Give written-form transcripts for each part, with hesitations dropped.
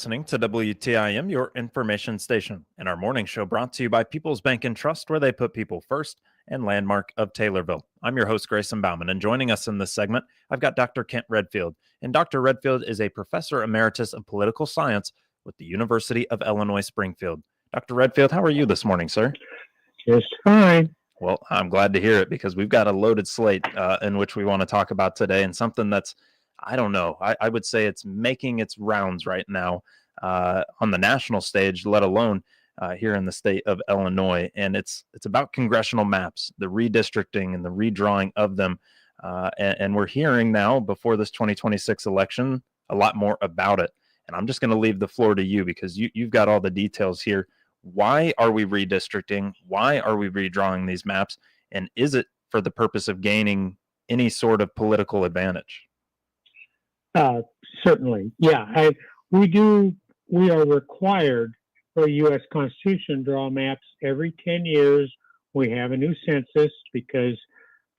listening to WTIM, your information station, and our morning show brought to you by People's Bank and Trust, where they put people first, and Landmark of Taylorville. I'm your host, Grayson Bauman, and joining us in this segment, I've got Dr. Kent Redfield. And Dr. Redfield is a professor emeritus of political science with the University of Illinois Springfield. Dr. Redfield, how are you this morning, sir? Just fine. Well, I'm glad to hear it because we've got a loaded slate in which we want to talk about today, and something that's, I don't know, I would say it's making its rounds right now on the national stage, let alone here in the state of Illinois. And it's about congressional maps, the redistricting and the redrawing of them. And we're hearing now, before this 2026 election, a lot more about it. And I'm just going to leave the floor to you because you've got all the details here. Why are we redistricting? Why are we redrawing these maps? And is it for the purpose of gaining any sort of political advantage? Certainly. Yeah. We are required for the U.S. Constitution to draw maps every 10 years. We have a new census because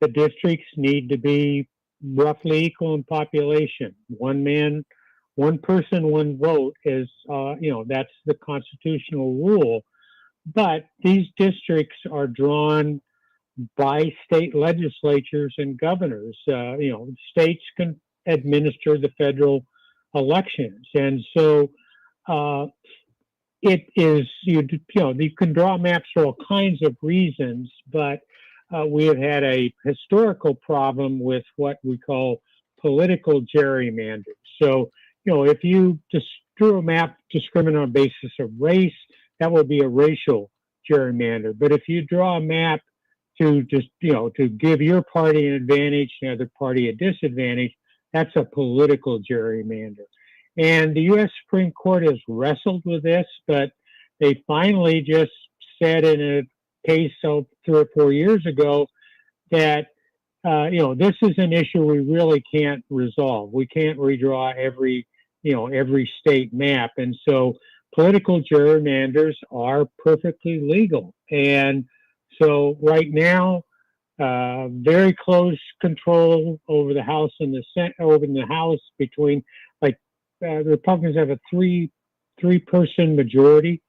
the districts need to be roughly equal in population. One person, one vote is, that's the constitutional rule. But these districts are drawn by state legislatures and governors. States can administer the federal elections, and so it is you can draw maps for all kinds of reasons, but we have had a historical problem with what we call political gerrymandering. So if you just drew a map discriminating on the basis of race, that would be a racial gerrymander. But if you draw a map to just to give your party an advantage and the other party a disadvantage, that's a political gerrymander. And the U.S. Supreme Court has wrestled with this, but they finally just said in a case of 3 or 4 years ago that, this is an issue we really can't resolve. We can't redraw every state map. And so political gerrymanders are perfectly legal. And so right now, very close control over the House and the Senate, over in the House between the Republicans have a three-person majority.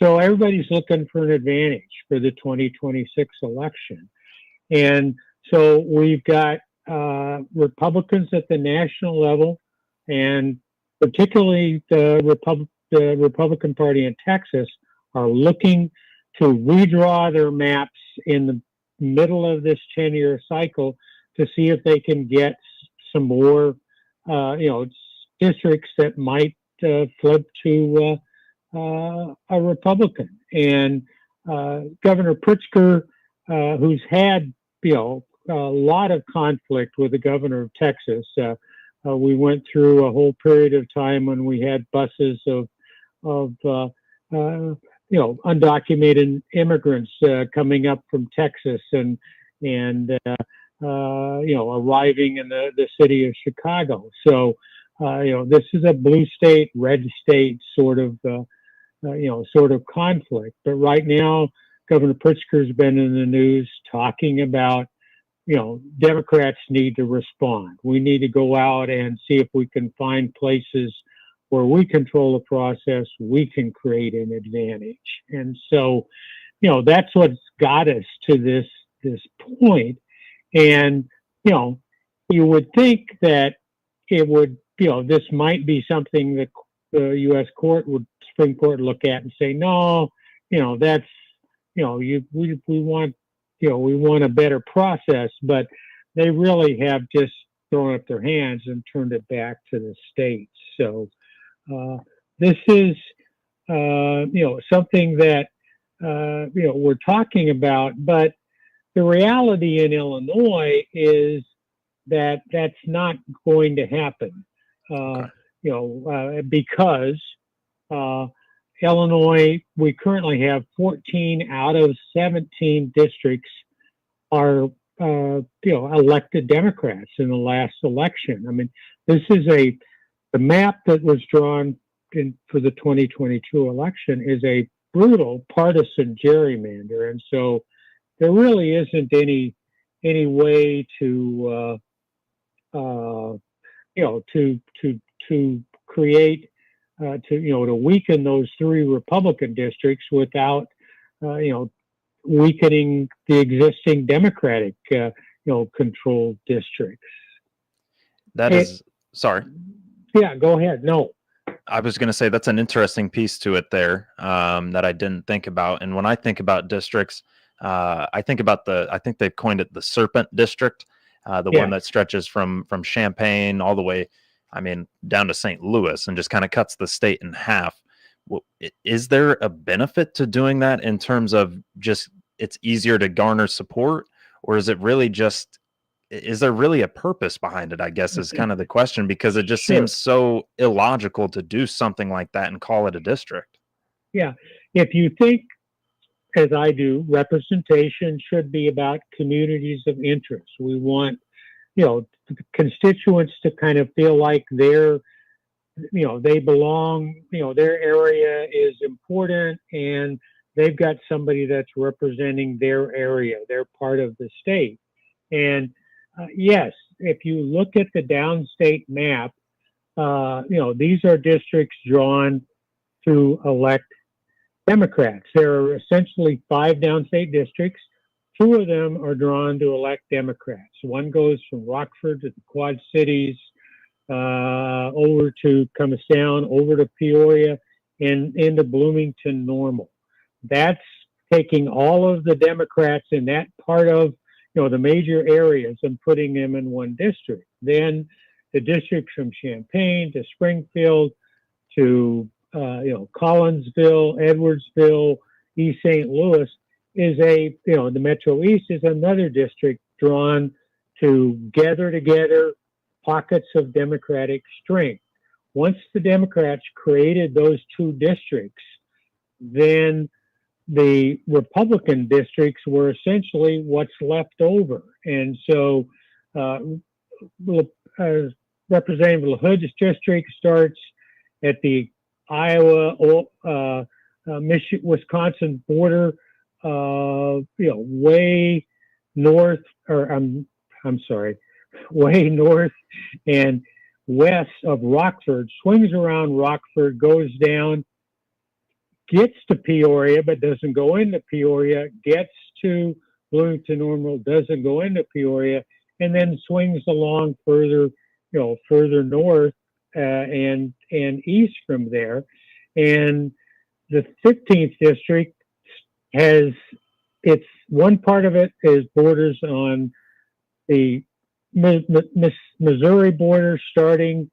So everybody's looking for an advantage for the 2026 election. And so we've got Republicans at the national level, and particularly the Republican Party in Texas are looking to redraw their maps in the middle of this 10-year cycle to see if they can get some more, districts that might flip to a Republican. And Governor Pritzker, who's had a lot of conflict with the governor of Texas, we went through a whole period of time when we had buses of undocumented immigrants coming up from Texas and arriving in the city of Chicago. So this is a blue state, red state sort of conflict. But right now, Governor Pritzker's been in the news talking about, Democrats need to respond. We need to go out and see if we can find places where we control the process, we can create an advantage. And so, that's what's got us to this point. And, you would think that it would, this might be something that the U.S. Supreme Court look at and say, no, that's, we want a better process, but they really have just thrown up their hands and turned it back to the states. So this is, something that, we're talking about, but the reality in Illinois is that that's not going to happen, because Illinois, we currently have 14 out of 17 districts are, elected Democrats in the last election. I mean, this is the map that was drawn for the 2022 election is a brutal partisan gerrymander. And so there really isn't any way to create to weaken those 3 Republican districts without weakening the existing Democratic controlled districts. That is, sorry. Yeah, go ahead. No. I was going to say that's an interesting piece to it there that I didn't think about. And when I think about districts, I think about I think they've coined it the Serpent District, the one that stretches from Champaign all the way, down to St. Louis and just kind of cuts the state in half. Is there a benefit to doing that in terms of just it's easier to garner support, or is it really just, is there really a purpose behind it, I guess, is kind of the question, because it just seems so illogical to do something like that and call it a district. Yeah. If you think, as I do, representation should be about communities of interest. We want, constituents to kind of feel like they belong, their area is important and they've got somebody that's representing their area. They're part of the state. And yes, if you look at the downstate map, these are districts drawn to elect Democrats. There are essentially 5 downstate districts. 2 of them are drawn to elect Democrats. One goes from Rockford to the Quad Cities, over comes down over to Peoria and into Bloomington Normal. That's taking all of the Democrats in that part of the major areas and putting them in one district. Then the districts from Champaign to Springfield to Collinsville, Edwardsville, East St. Louis is the Metro East is another district drawn to gather together pockets of Democratic strength. Once the Democrats created those 2 districts, then the Republican districts were essentially what's left over. And so Representative LaHood's district starts at the Iowa, Wisconsin border, way north, way north and west of Rockford, swings around Rockford, goes down, gets to Peoria, but doesn't go into Peoria, gets to Bloomington Normal, doesn't go into Peoria, and then swings along further north and east from there. And the 15th district has one part of it is borders on the Missouri border, starting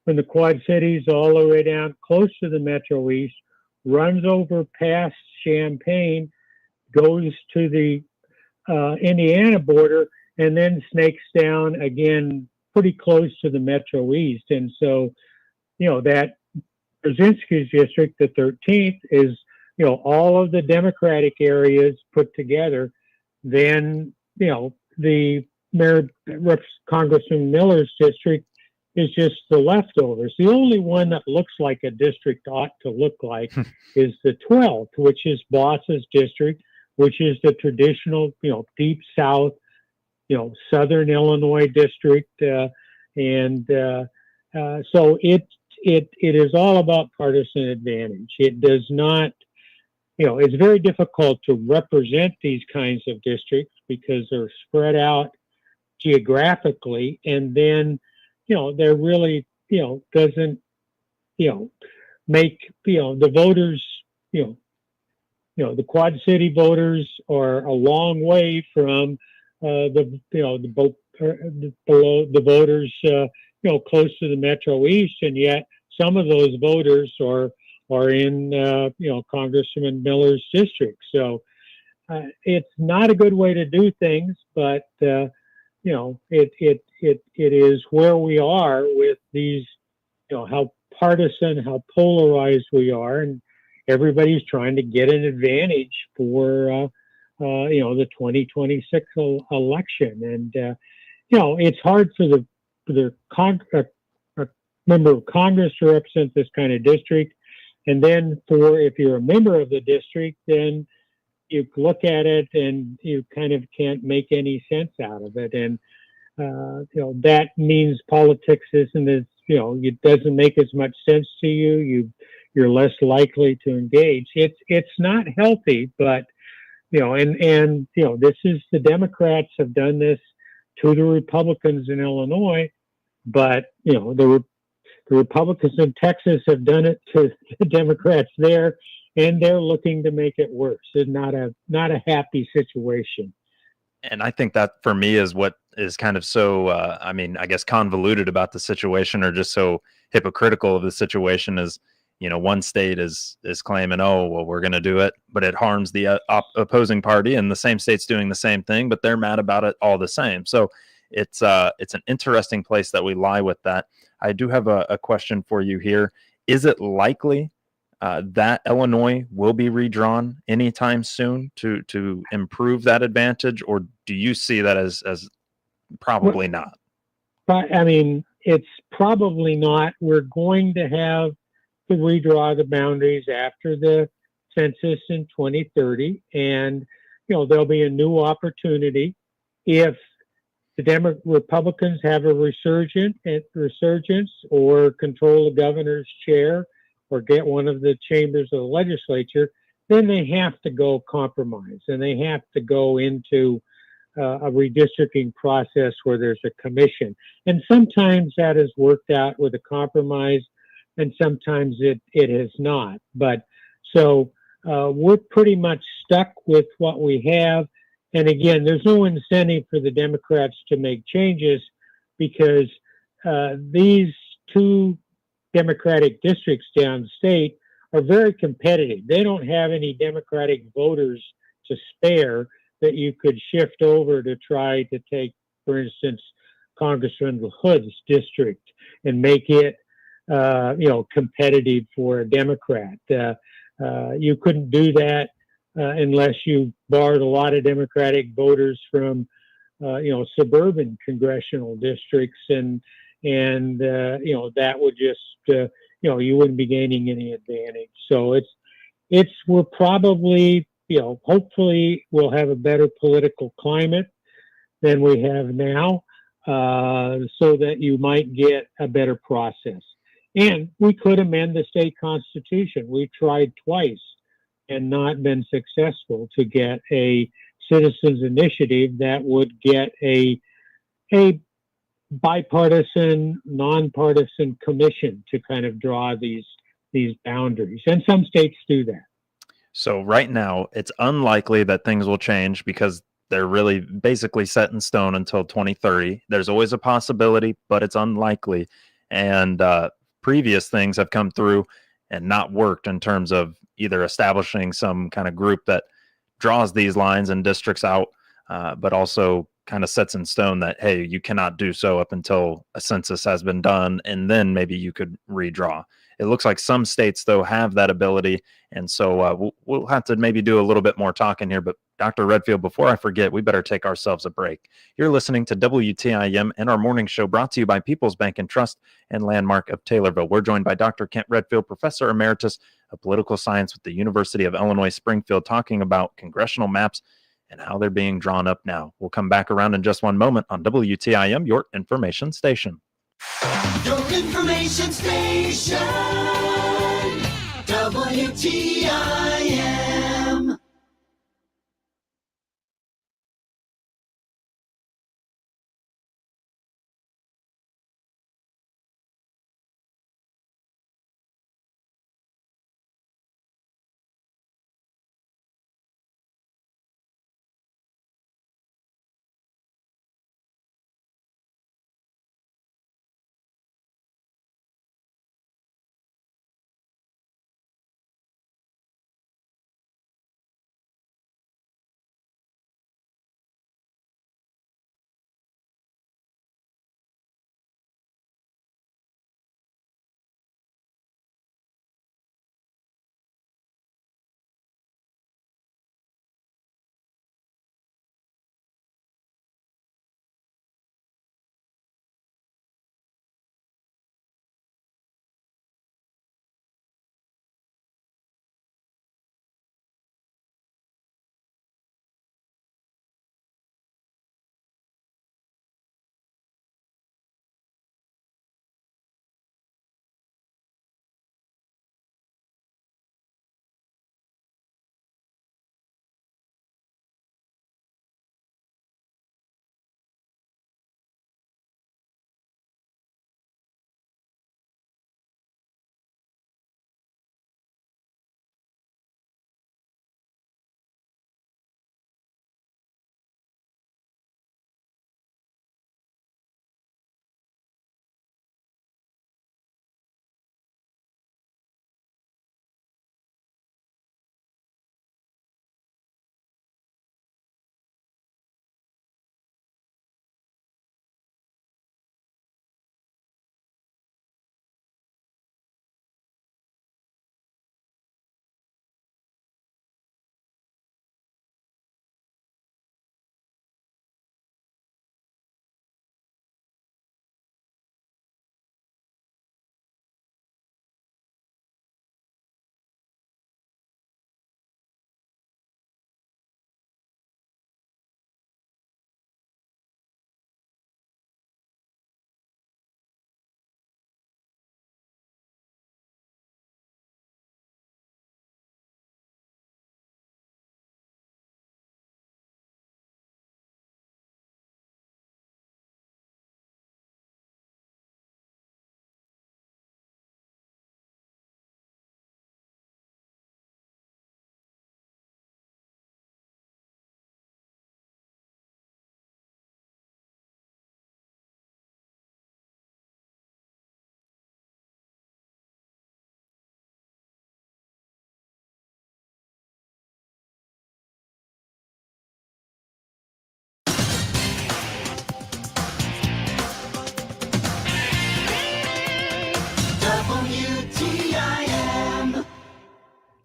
from the Quad Cities all the way down close to the Metro East, runs over past Champaign, goes to the Indiana border, and then snakes down again pretty close to the Metro East. And so, that Brzezinski's district, the 13th, is, all of the Democratic areas put together. Then, the Congressman Miller's district is just the leftovers. The only one that looks like a district ought to look like is the 12th, which is Boss's district, which is the traditional, deep South, Southern Illinois district. So it is all about partisan advantage. It does not, it's very difficult to represent these kinds of districts because they're spread out geographically, and then they're really doesn't make the voters the Quad City voters are a long way from the voters close to the Metro East, and yet some of those voters are in Congressman Miller's district. So it's not a good way to do things, but it is where we are with these, how partisan, how polarized we are, and everybody's trying to get an advantage for the 2026 election. And it's hard for the member of Congress to represent this kind of district, and then if you're a member of the district, then you look at it and you kind of can't make any sense out of it. And that means politics isn't as it doesn't make as much sense to you. You're less likely to engage. It's not healthy, but this is the Democrats have done this to the Republicans in Illinois, but the Republicans in Texas have done it to the Democrats there, and they're looking to make it worse. It's not a happy situation. And I think that for me is what is kind of so, I mean, I guess convoluted about the situation, or just so hypocritical of the situation is, one state is claiming, oh, well, we're going to do it, but it harms the opposing party, and the same state's doing the same thing, but they're mad about it all the same. So it's an interesting place that we lie with that. I do have a question for you here. Is it likely that Illinois will be redrawn anytime soon to improve that advantage, or do you see that as probably not? But I mean, it's probably not. We're going to have to redraw the boundaries after the census in 2030, and there'll be a new opportunity if the Republicans have a resurgence or control the governor's chair or get one of the chambers of the legislature. Then they have to go compromise, and they have to go into a redistricting process where there's a commission. And sometimes that has worked out with a compromise, and sometimes it has not. But so we're pretty much stuck with what we have. And again, there's no incentive for the Democrats to make changes because these two Democratic districts downstate are very competitive. They don't have any Democratic voters to spare that you could shift over to try to take, for instance, Congressman Hood's district and make it, competitive for a Democrat. You couldn't do that unless you barred a lot of Democratic voters from, suburban congressional districts, and that would just, you wouldn't be gaining any advantage. So we're probably, hopefully we'll have a better political climate than we have now, so that you might get a better process. And we could amend the state constitution. We tried twice and not been successful to get a citizens initiative that would get a bipartisan, nonpartisan commission to kind of draw these boundaries. And some states do that. So right now, it's unlikely that things will change because they're really basically set in stone until 2030. There's always a possibility, but it's unlikely. And previous things have come through and not worked in terms of either establishing some kind of group that draws these lines and districts out, but also kind of sets in stone that, hey, you cannot do so up until a census has been done, and then maybe you could redraw. It looks like some states, though, have that ability, and so we'll have to maybe do a little bit more talking here. But Dr. Redfield, before I forget, we better take ourselves a break. You're listening to WTIM and our morning show brought to you by People's Bank and Trust and Landmark of Taylorville. We're joined by Dr. Kent Redfield, Professor Emeritus of Political Science with the University of Illinois Springfield, talking about congressional maps and how they're being drawn up now. We'll come back around in just one moment on WTIM, your information station. Your information station, WTIM.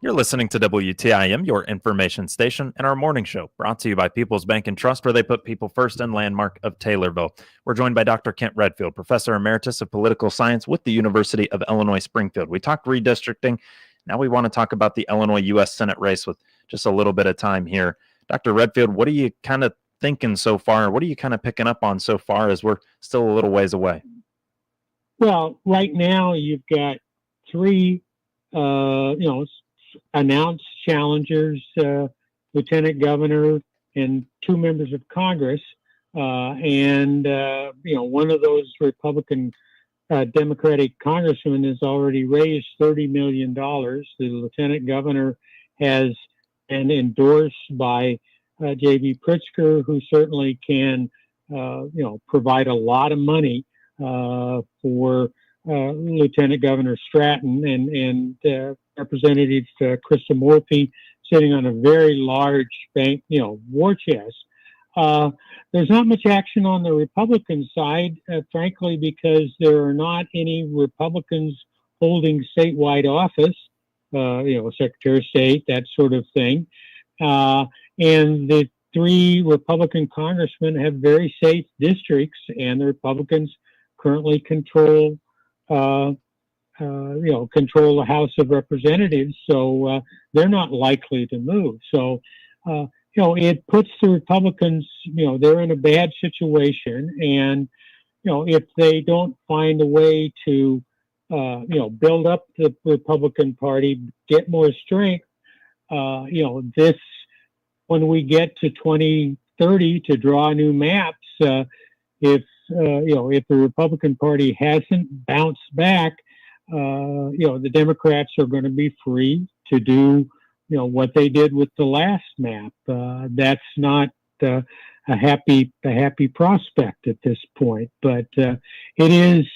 You're listening to WTIM, your information station, and our morning show, brought to you by People's Bank and Trust, where they put people first and landmark of Taylorville. We're joined by Dr. Kent Redfield, Professor Emeritus of Political Science with the University of Illinois Springfield. We talked redistricting. Now we want to talk about the Illinois U.S. Senate race with just a little bit of time here. Dr. Redfield, what are you kind of thinking so far? What are you kind of picking up on so far as we're still a little ways away? Well, right now you've got three, announced challengers, lieutenant governor and two members of Congress. One of those Republican Democratic congressmen has already raised $30 million. The lieutenant governor has been endorsed by J.B. Pritzker, who certainly can, provide a lot of money for Lieutenant Governor Stratton and Representative Krista Morphy sitting on a very large bank, war chest. There's not much action on the Republican side, frankly, because there are not any Republicans holding statewide office, Secretary of State, that sort of thing. And the three Republican congressmen have very safe districts, and the Republicans currently control the House of Representatives, so they're not likely to move. So, it puts the Republicans, they're in a bad situation, and if they don't find a way to, build up the Republican Party, get more strength, this, when we get to 2030 to draw new maps, if the Republican Party hasn't bounced back, the Democrats are going to be free to do, what they did with the last map. That's not a happy prospect at this point, but it is,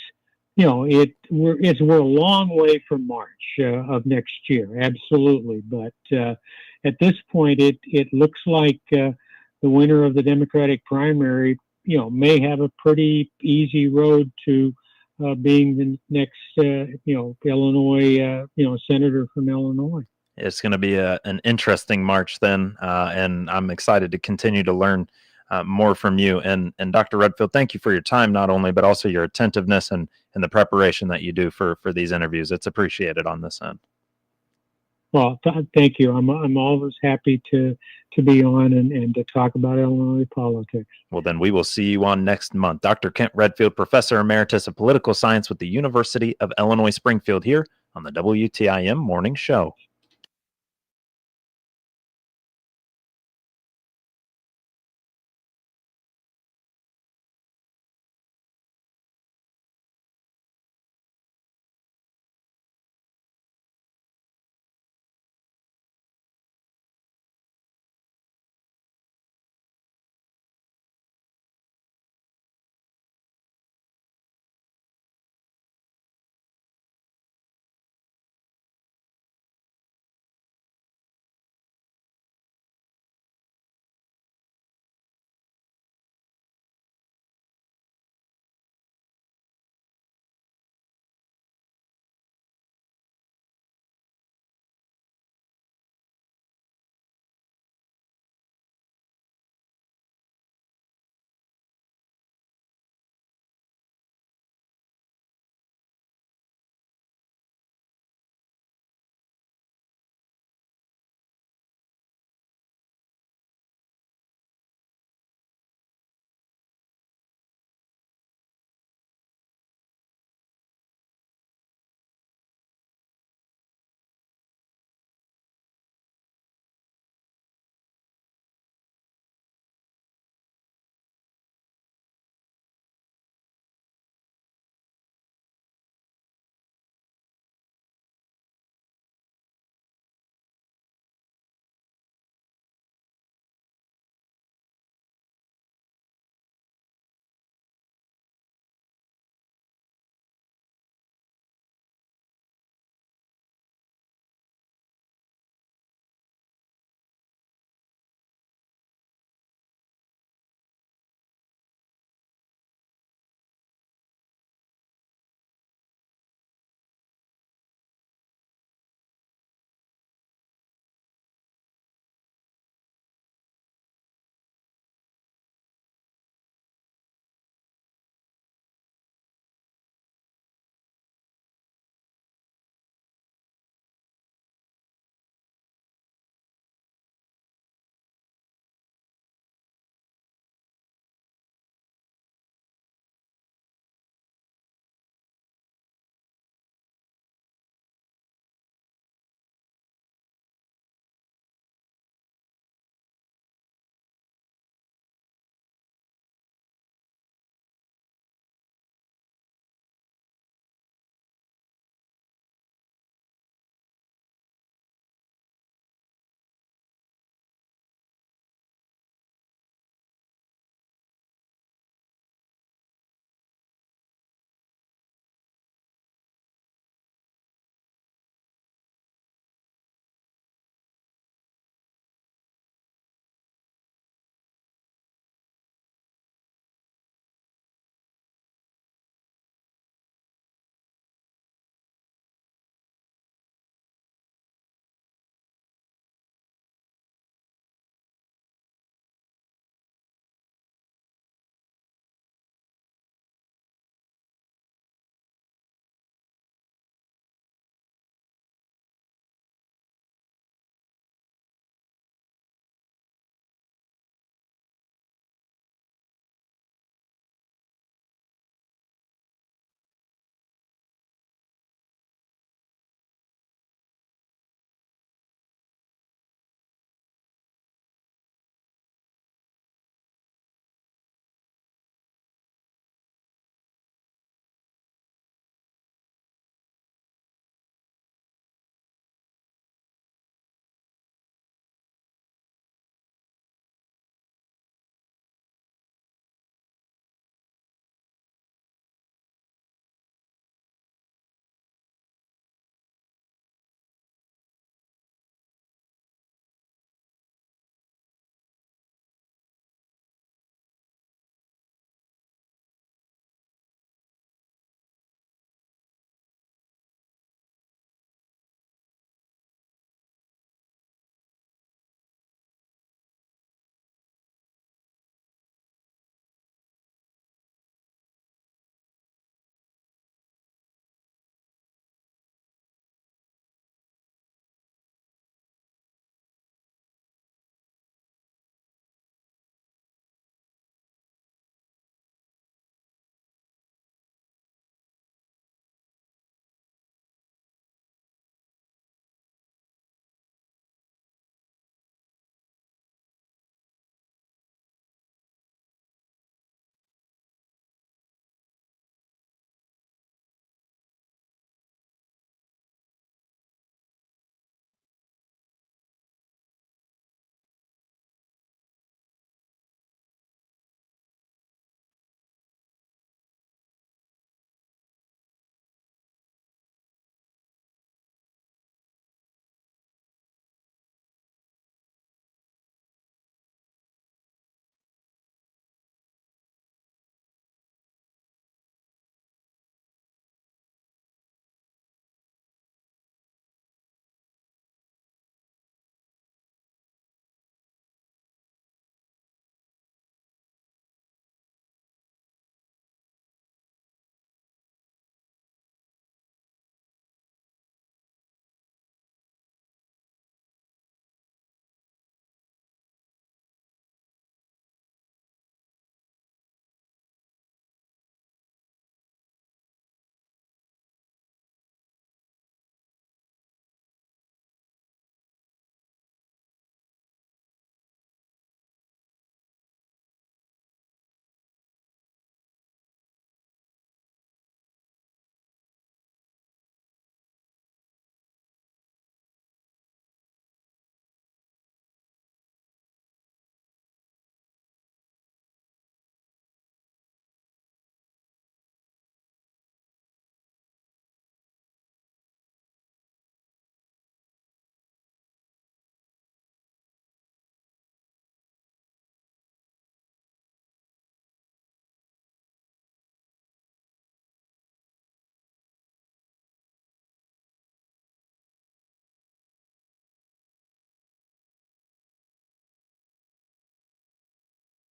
we're a long way from March of next year, absolutely. But at this point, it looks like the winner of the Democratic primary, may have a pretty easy road to being the next, Illinois, senator from Illinois. It's going to be an interesting March then, and I'm excited to continue to learn more from you. And Dr. Redfield, thank you for your time, not only, but also your attentiveness and the preparation that you do for these interviews. It's appreciated on this end. Well, thank you. I'm always happy to be on and to talk about Illinois politics. Well, then we will see you on next month. Dr. Kent Redfield, Professor Emeritus of Political Science with the University of Illinois Springfield, here on the WTIM Morning Show.